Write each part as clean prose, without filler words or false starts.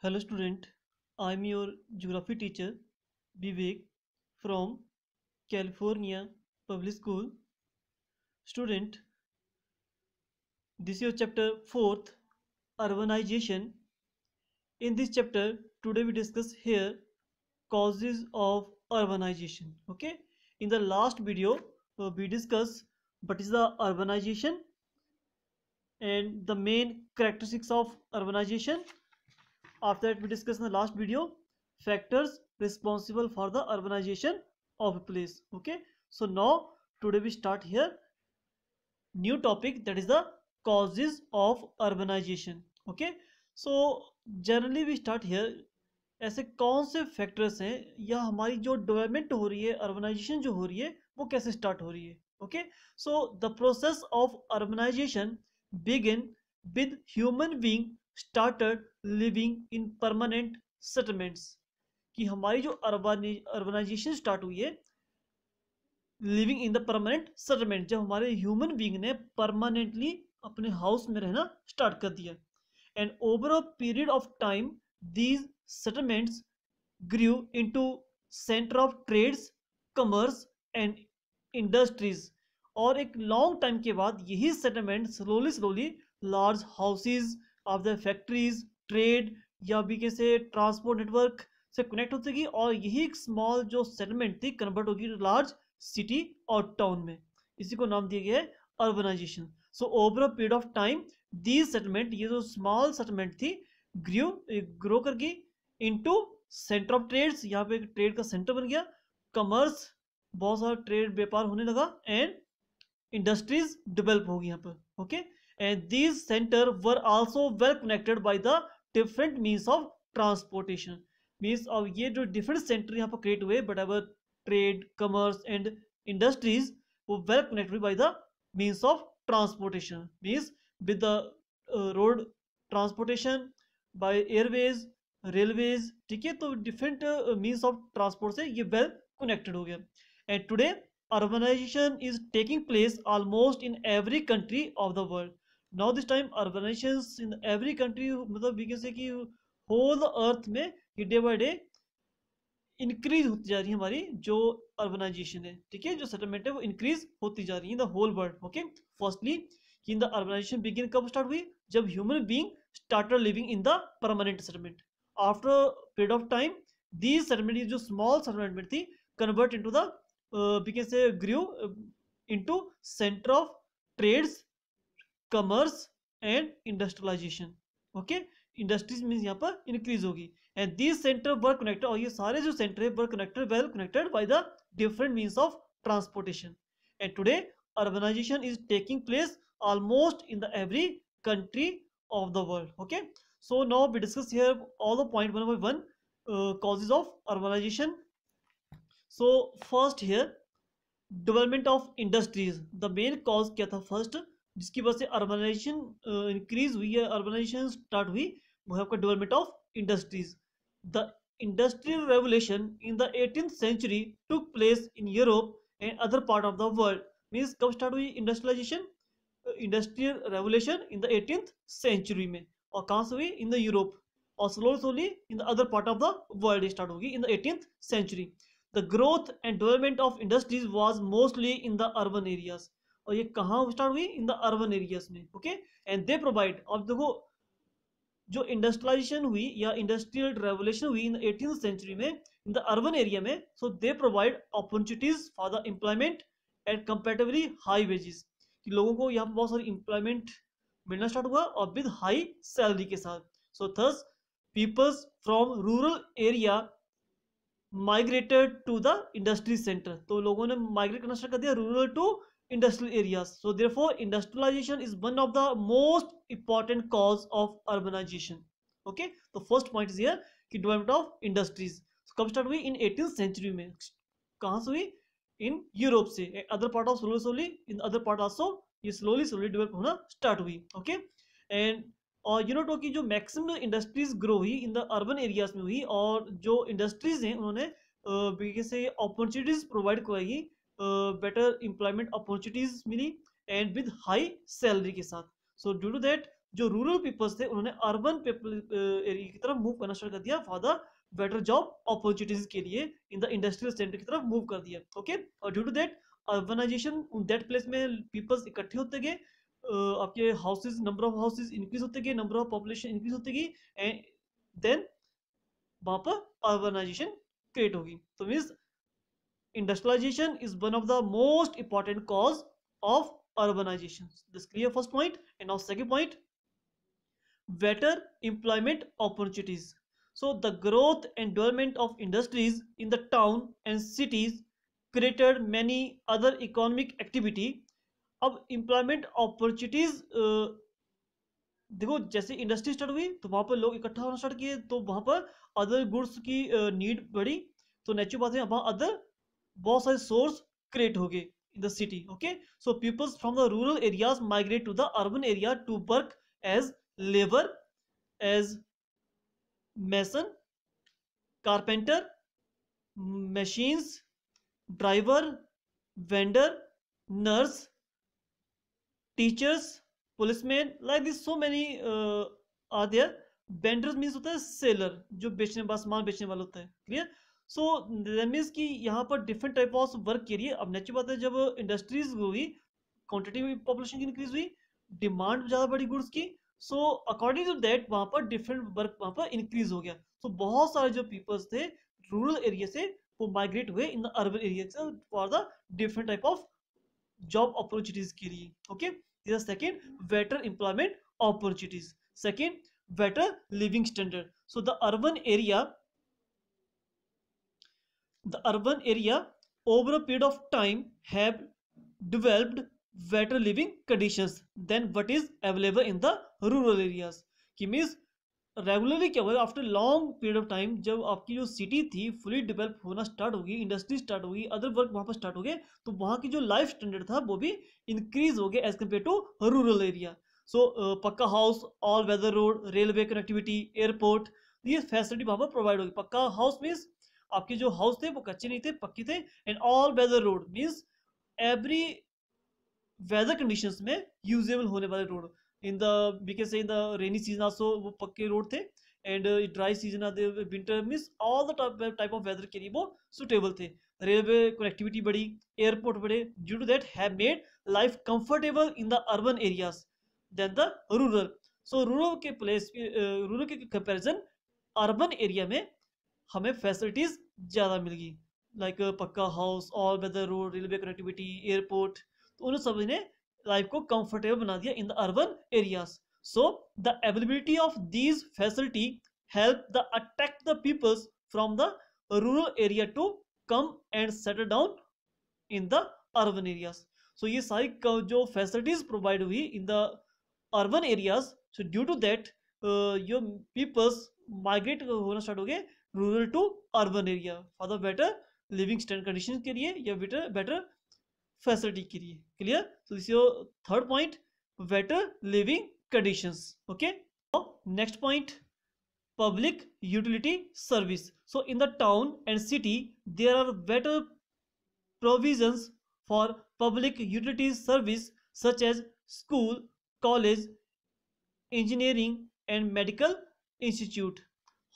Hello student, I am your geography teacher Vivek from California Public School. Student, this is your chapter 4th, urbanization. In this chapter, today we discuss here causes of urbanization. Okay, in the last video, we discussed what is the urbanization and the main characteristics of urbanization. After that, we discussed in the last video factors responsible for the urbanization of a place. Okay, so now today we start here new topic, that is the causes of urbanization. Okay, so generally we start here, ऐसे कौन से factors हैं या हमारी जो development हो रही है, अर्बनाइजेशन जो हो रही है, वो कैसे स्टार्ट हो रही है. Okay, so the process of urbanization begin with human being started living in permanent settlements. कि हमारी जो अर्बनाइजेशन स्टार्ट हुई है living in the permanent settlement, जब हमारे ह्यूमन बीइंग ने परमानेंटली अपने हाउस में रहना स्टार्ट कर दिया. And over a period of time these settlements grew into center of trades, commerce and industries. और एक लॉन्ग टाइम के बाद यही settlement slowly large houses of the factories, trade या भी कैसे ट्रांसपोर्ट नेटवर्क से कनेक्ट होती गई, और यही एक स्मॉल जो सेटलमेंट थी कन्वर्ट होगी लार्ज सिटी और टाउन में. इसी को नाम दिया गया है urbanization. So over a period of time these settlement, ये जो स्मॉल सेटलमेंट थी, ग्रो कर गई इनटू सेंटर ऑफ ट्रेड्स, यहाँ पे ट्रेड का सेंटर बन गया, कमर्स, बहुत सारा ट्रेड व्यापार होने लगा, एंड इंडस्ट्रीज डेवलप होगी यहाँ पर. Okay, and these centre were also well connected by the different means of transportation. Means अब ये जो डिफरेंट सेंटर यहाँ पर क्रिएट हुए, but our trade, commerce and industries, वो well connected by the means of transportation. Means with the road transportation, by airways, railways. ठीक है, तो डिफरेंट मीन्स ऑफ ट्रांसपोर्ट से ये वेल कनेक्टेड हो गया. And today urbanization is taking place almost in every country of the world. Now this time urbanization in every country, मतलब we can say कि whole earth में ये day by day increase होती जा रही है हमारी जो अर्बनाइजेशन है. ठीक है, जो सेटलमेंट है वो इंक्रीज होती जा रही है in the whole world. Okay, firstly in the urbanization begin कब स्टार्ट हुई, जब human being started living in the permanent settlement. After a period of time, these settlement, जो small settlement थी, convert into the we can say grew into center of trades, commerce and industrialization. Okay, industries means यहाँ पर increase होगी, and these center were connected, और ये सारे जो center है were connected, well connected by the different means of transportation. And today urbanization is taking place almost in the every country of the world. Okay, so now we discuss here all the point one by one, causes of urbanization. So first here development of industries. The main cause क्या था first, जिसकी वजह से urbanisation increase हुई है, urbanisation start हुई, वो है आपका development of industries. The industrial revolution in the 18th century took place in Europe and other part of the world. Means कब स्टार्ट हुई industrialisation, industrial revolution in the 18th century में, और कहाँ से हुई, इन द यूरोप, और slowly in the other part of the world start होगी in the 18th century. The growth and development of industries was mostly in the urban areas, और ये कहाँ स्टार्ट हुई, इन द अर्बन एरियाज में. Okay, and they provide, अब देखो जो इंडस्ट्रियलाइजेशन हुई या इंडस्ट्रियल रेवोल्यूशन हुई इन द 18th century में इन द अर्बन एरिया में, so they provide opportunities for the employment at comparatively high wages, कि लोगों को यहाँ पर बहुत सारी एम्प्लॉयमेंट मिलना स्टार्ट हुआ और विद हाई सैलरी के साथ. So thus peoples from rural area migrated to the industry centre, तो लोगों ने माइग्रेट करना स्टार्ट कर दिया rural to industrial areas. So therefore industrialisation is one of the most important cause of urbanisation. Okay, तो first point is here कि development of industries कब start हुई, इन 18th century में. कहाँ से हुई, इन यूरोप से. Other part of slowly in other part also ये स्लोली डेवलप होना स्टार्ट हुई. ओके, एंड और यू नो कि जो मैक्सिमम इंडस्ट्रीज ग्रो हुई इन द अर्बन एरियाज में हुई, और जो इंडस्ट्रीज हैं उन्होंने से अपॉर्चुनिटीज प्रोवाइड करवाई, बेटर एम्प्लॉयमेंट अपॉर्चुनिटीज मिली, एंड विद हाई सैलरी के साथ. सो ड्यू टू दैट जो रूरल पीपल्स थे उन्होंने अर्बन एरिया की तरफ मूव करना स्टार्ट कर दिया for the better job opportunities के लिए, इन द इंडस्ट्रियल सेंटर की तरफ मूव कर दिया। ओके, और due to that urbanization that place में पीपल्स इकट्ठे होते गए, आपके houses, number of houses increase होते गए, नंबर ऑफ पॉपुलेशन इंक्रीज होती गई, एंड देन वहां पर अर्बनाइजेशन क्रिएट होगी। तो means industrialization is one of the most important cause of urbanization. This clear first point. And now second point, better employment opportunities. So the growth and development of industries in the town and cities created many other economic activity. अब employment opportunities देखो, जैसे industry start हुई तो वहां पर लोग इकट्ठा होना स्टार्ट किए, तो वहां पर अदर गुड्स की नीड बढ़ी, तो नेचुरल बात है वहां अदर बहुत सारे सोर्स क्रिएट हो गए in the city. Okay, so peoples from the rural areas migrate to the urban area to work as labour, as mason, carpenter, machines, driver, vendor, nurse, teachers, policeman, like this so many are there. Vendors means होता है seller, जो बेचने सामान बेचने वाला होता है। Clear? So that means कि यहाँ पर डिफरेंट टाइप ऑफ वर्क के लिए, अब नेचुरल बात है जब इंडस्ट्रीज हुई, क्वांटिटी पॉपुलेशन की इंक्रीज हुई, डिमांड ज़्यादा बढ़ी गुड्स की, सो अकॉर्डिंग टू दैट वहाँ पर डिफरेंट वर्क वहाँ पर इंक्रीज हो गया। सो बहुत सारे जो पीपल्स थे रूरल एरिया से वो माइग्रेट हुए इन the urban area for the different type of job opportunities के लिए। Okay, this is second, better employment opportunities. Second, better living standard. So the urban area over a period of time have developed better living conditions than what is available in the rural areas. कि means regularly क्या हुआ, after long period of time जब आपकी जो city थी fully develop होना start होगी, industry start होगी, अदर वर्क वहाँ पर स्टार्ट हो गए, तो वहाँ की जो लाइफ स्टैंडर्ड था वो भी इंक्रीज हो गया as compare to rural area. So pucca house, all weather road, railway connectivity, airport, ये फैसिलिटी वहाँ पर प्रोवाइड होगी। पक्का हाउस मीन्स आपके जो हाउस थे वो कच्चे नहीं थे, पक्के थे, and all weather road means every weather conditions में यूजेबल होने वाले road. In the we can say in the rainy season also वो पक्के रोड थे, and dry season winter means all the type of weather के लिए वो suitable थे। रेलवे कनेक्टिविटी बढ़ी, एयरपोर्ट बढ़े, due to that have made life comfortable in the urban areas than the rural. So rural के place, rural के comparison urban area में हमें फैसिलिटीज ज़्यादा मिल गई, like pucca house, all weather road, railway connectivity, airport, तो उन सब ने लाइफ को कंफर्टेबल बना दिया in the urban areas. So the availability of these facility help the attract the peoples from the rural area to come and settle down in the urban areas. So ये सारी जो facilities provide हुई in the urban areas, so due to that your peoples migrate होना start हो गए rural to urban area for the better living standard condition के लिए या बेटर फैसिलिटी के लिए। Clear? So this your third point, better living conditions. Okay, next point, public utility service. So in the town and city there are better provisions for public utilities service such as school, college, engineering and medical institute,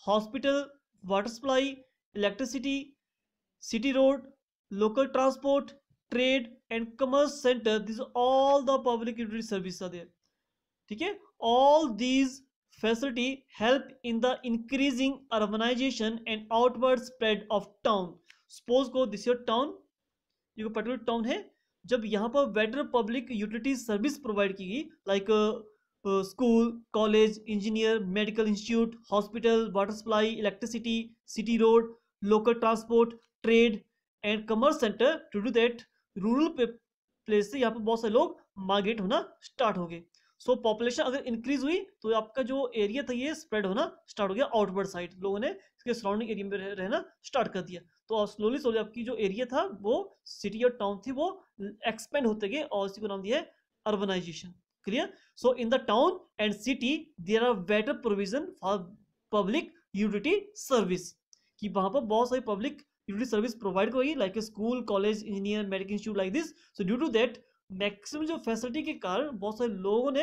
hospital, water supply, electricity, city road, local transport, trade and commerce center. These are all the public utility services are there. ठीक है, all these facility help in the increasing urbanization and outward spread of town. Suppose को this your town, ये particular town है, जब यहाँ पर better public utility service provide की गई, like school, college, engineer, medical institute, hospital, water supply, electricity, city road, local transport, trade and commerce centre, to do that rural place से यहाँ पर बहुत सारे लोग माइग्रेट होना स्टार्ट हो गए। सो पॉपुलेशन अगर इंक्रीज हुई तो आपका जो एरिया था ये स्प्रेड होना स्टार्ट हो गया आउटवर्ड साइड, लोगों ने इसके सराउंडिंग एरिया में रहना स्टार्ट कर दिया, तो स्लोली स्लोली आपकी जो एरिया था वो सिटी और टाउन थी वो एक्सपेंड होते गए और इसी को नाम दिया है urbanization. Clear? So in the town and city there are better provision for public utility service, कि वहां पर बहुत सारी पब्लिक यूटिलिटी सर्विस प्रोवाइड होगी, like school, college, engineer, medical institute, like this. So due to that maximum जो facility के कारण बहुत सारे लोगों ने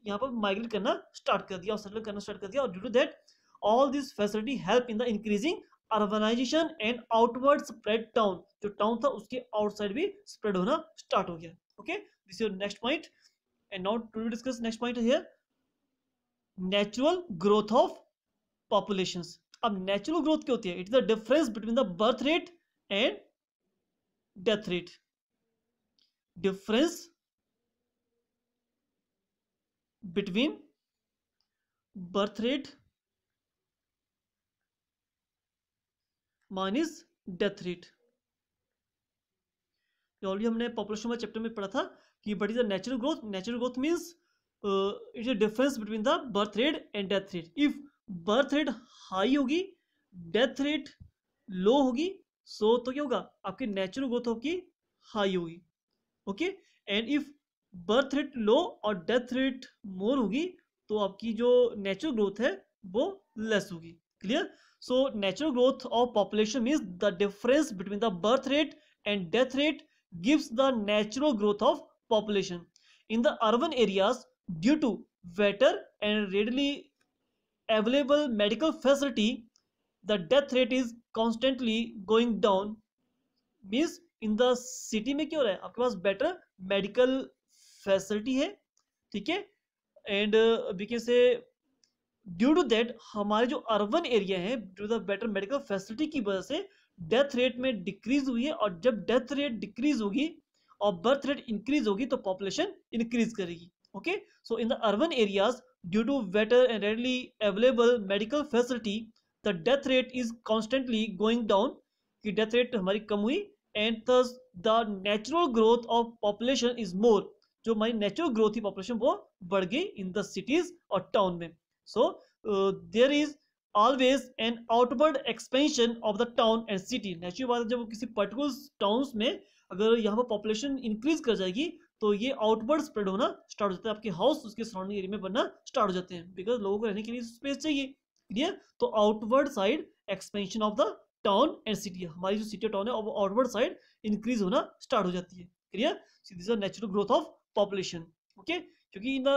यहाँ पर माइग्रेट करना स्टार्ट कर दिया और सेटल करना स्टार्ट कर दिया, और due to that all this facility help in the increasing urbanization and outward spread town, जो टाउन था उसके आउटसाइड भी स्प्रेड होना स्टार्ट हो गया. Okay, this your next point. And now to discuss next point here, natural growth of populations. अब natural growth क्या होती है? It is the difference between the birth rate and death rate. Difference between birth rate minus death rate. Already हमने population वाले chapter में पढ़ा था कि what is the natural growth. Natural growth means it's a difference between the birth rate and death rate. If birth rate high होगी, death rate low होगी, so तो क्या होगा? आपकी नेचुरल ग्रोथ आपकी हाई होगी. Okay, and if birth rate low और death rate मोर होगी, तो आपकी जो नेचुरल ग्रोथ है वो लेस होगी. Clear? So natural growth of population means the difference between the birth rate and death rate gives the natural growth of population. In the urban areas, due to better and readily available medical facility, the death rate is constantly going down. Means in the city में क्या हो रहा है? आपके पास better medical facility है, ठीक है, and we can say due to that हमारे जो अर्बन एरिया है, due to the better medical facility की वजह से डेथ रेट में डिक्रीज हुई है. और जब डेथ रेट डिक्रीज होगी और बर्थ रेट इंक्रीज होगी तो पॉपुलेशन इंक्रीज करेगी. Okay, so in the urban areas due to better and readily available medical facility, the death rate is constantly going down, कि डेथ रेट हमारी कम हुई, and thus the natural growth of population is more. जो हमारी natural growth थी population वो बढ़ गई इन द सिटीज और टाउन में. So there is always an outward expansion of the town and city. Natural बात है, जब किसी पर्टिकुलर टाउन्स में अगर यहाँ पर पॉपुलेशन इंक्रीज कर जाएगी तो ये आउटवर्ड स्प्रेड होना स्टार्ट हो जाता है. आपके हाउस उसके सराउंडिंग एरिया में बनना स्टार्ट हो जाते हैं, बिकॉज लोगों को रहने के लिए स्पेस चाहिए. क्लियर? तो outward side expansion of the town and city, हमारी जो सिटी टाउन है वो आउटवर्ड साइड इंक्रीज होना स्टार्ट हो जाती है. Clear? This is natural growth of population. Okay, क्योंकि in the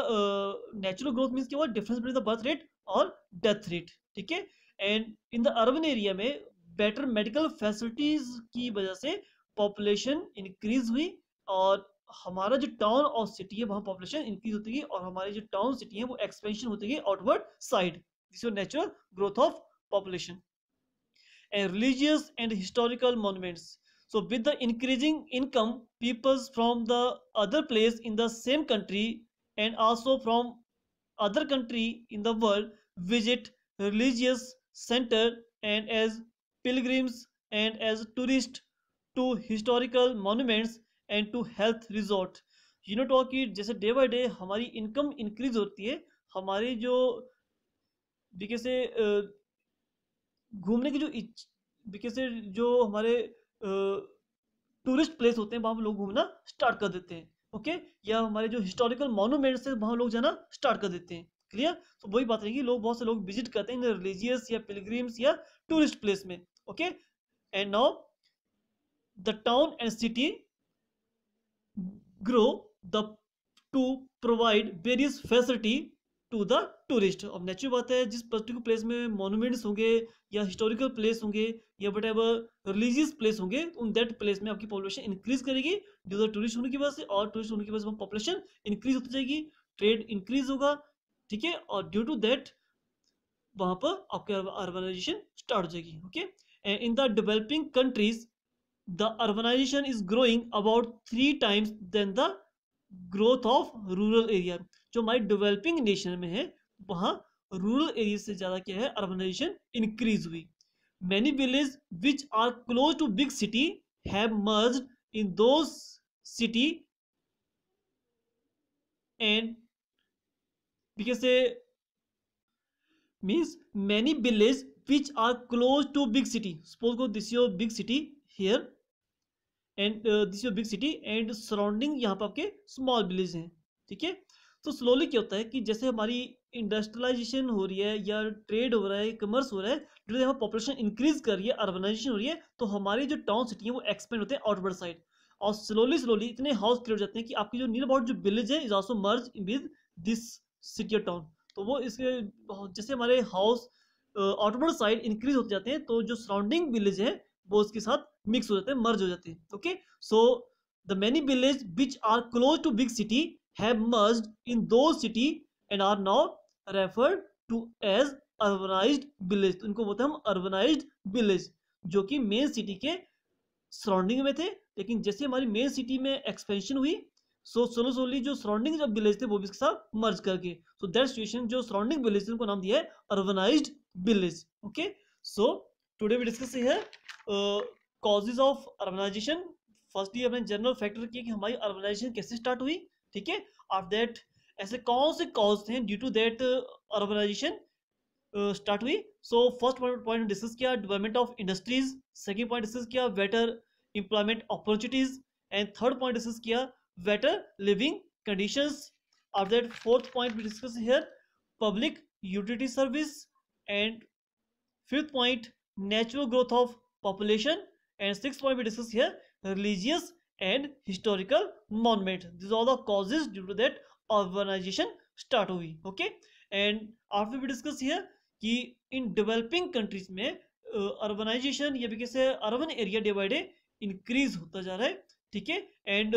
natural growth means क्या हुआ? Difference between the birth rate और डेथ रेट. ठीक है, and in the urban area में बेटर मेडिकल फैसिलिटीज की वजह से पॉपुलेशन इंक्रीज हुई, और हमारा जो टाउन और सिटी है वहां पॉपुलेशन इंक्रीज होती गई, और हमारी जो टाउन सिटी है वो एक्सपेंशन होती गई outward side. This is natural growth of population. And religious and historical monuments. So with the increasing income, peoples from the other place in the same country and also from other country in the world visit religious center and as pilgrims and as tourists to historical monuments and to health resort. You know talk कि जैसे day by day हमारी income increase होती है, हमारी जो देखिए से घूमने की जो हमारे टूरिस्ट प्लेस होते हैं वहां लोग घूमना स्टार्ट कर देते हैं. ओके, या हमारे जो हिस्टोरिकल मॉन्यूमेंट्स है वहां लोग जाना स्टार्ट कर देते हैं. क्लियर? तो वही बात रहेगी, लोग बहुत से लोग विजिट करते हैं रिलीजियस या पिलग्रिम्स या टूरिस्ट प्लेस में. Okay, and now the town and city grow the to provide various facility to the tourist. अब नेचुरल बात है, जिस पर्टिकुलर प्लेस में मॉन्यूमेंट्स होंगे या हिस्टोरिकल प्लेस होंगे या वट एवर रिलीजियस प्लेस होंगे, उन दैट प्लेस में आपकी पॉपुलेशन इंक्रीज करेगी ड्यू टू टूरिस्ट होने की वजह से, और टूरिस्ट होने की वजह से पॉपुलेशन इंक्रीज होती जाएगी, ट्रेड इंक्रीज होगा. ठीक है, और ड्यू टू दैट वहां पर आपकी अर्बनाइजेशन स्टार्ट हो जाएगी. Okay, and in the developing countries the urbanization is growing about 3 times than the growth of rural area. जो हमारी डेवलपिंग नेशन में है वहां रूरल एरिया से ज्यादा क्या है? अर्बनाइजेशन इंक्रीज हुई. Many villages which are close to big city have merged in those city, and because means many villages which are close to big city. Suppose go this is your big city here, and this is your big city and surrounding यहाँ पर आपके small villages हैं. ठीक है, तो slowly क्या होता है कि जैसे हमारी इंडस्ट्रियलाइजेशन हो रही है या ट्रेड हो रहा है, कमर्स हो रहा है, जो हमारी पॉपुलेशन इंक्रीज कर रही है, अर्बनाइजेशन हो रही है, तो हमारी जो टाउन सिटी है वो एक्सपेंड होते हैं आउटवर्ड साइड, और स्लोली इतने हाउस क्रिएट हो जाते हैं कि आपकी जो नियर अबाउट जो विलेज है is also merge with this city और टाउन। तो वो इसके जैसे हमारे हाउस आउटवर्ड साइड इंक्रीज होते जाते हैं तो जो सराउंडिंग विलेज है वो उसके साथ मिक्स हो जाते हैं, मर्ज हो जाते हैं। Okay, so the many village which are close to big city have merged into city and are now referred to as urbanised village. तो इनको बोलते हैं हम अर्बनाइज्ड विलेज, जो कि मेन सिटी के सराउंडिंग में थे, लेकिन जैसे हमारी मेन सिटी में एक्सपेंशन हुई सो स्लो स्लोली जो सराउंडिंग जब विलेज थे वो भी इसके साथ मर्ज करके, सो दैट सिचुएशन जो सराउंडिंग विलेज थे उनको नाम दिया है urbanized village. Okay, so today we discuss here causes of urbanization. Firstly हमने जनरल फैक्टर किया कि हमारी अर्बनाइजेशन कैसे स्टार्ट हुई, ठीक है। आफ्टर दैट ऐसे कौन से कॉज थे due to that urbanisation start हुई। सो फर्स्ट पॉइंट डिस्कस किया development of industries, second point discuss किया better employment opportunities, and third point discuss किया better living conditions. After that, fourth point we discuss here public utility service, and fifth point natural growth of population, and sixth point we discuss here religious and historical monument. These are all the causes due to that urbanization start hui. Okay, and after we discuss here कि in developing countries में urbanization या भी कैसे urban area day by day increase होता जा रहा है, ठीक है। एंड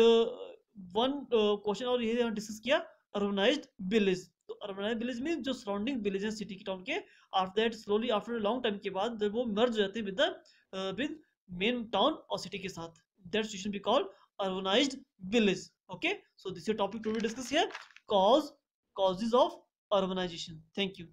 वन क्वेश्चन और ये डिस्कस किया अर्बनाइज्ड विलेज। तो अर्बनाइज्ड विलेज में जो सराउंडिंग विलेज है सिटी के टाउन के, after that slowly after long time के बाद जब वो मर्ज हो जाते हैं विद मेन टाउन और सिटी के साथ, that situation we call urbanized village. Okay, so this is topic to be discuss here, causes of urbanization. Thank you.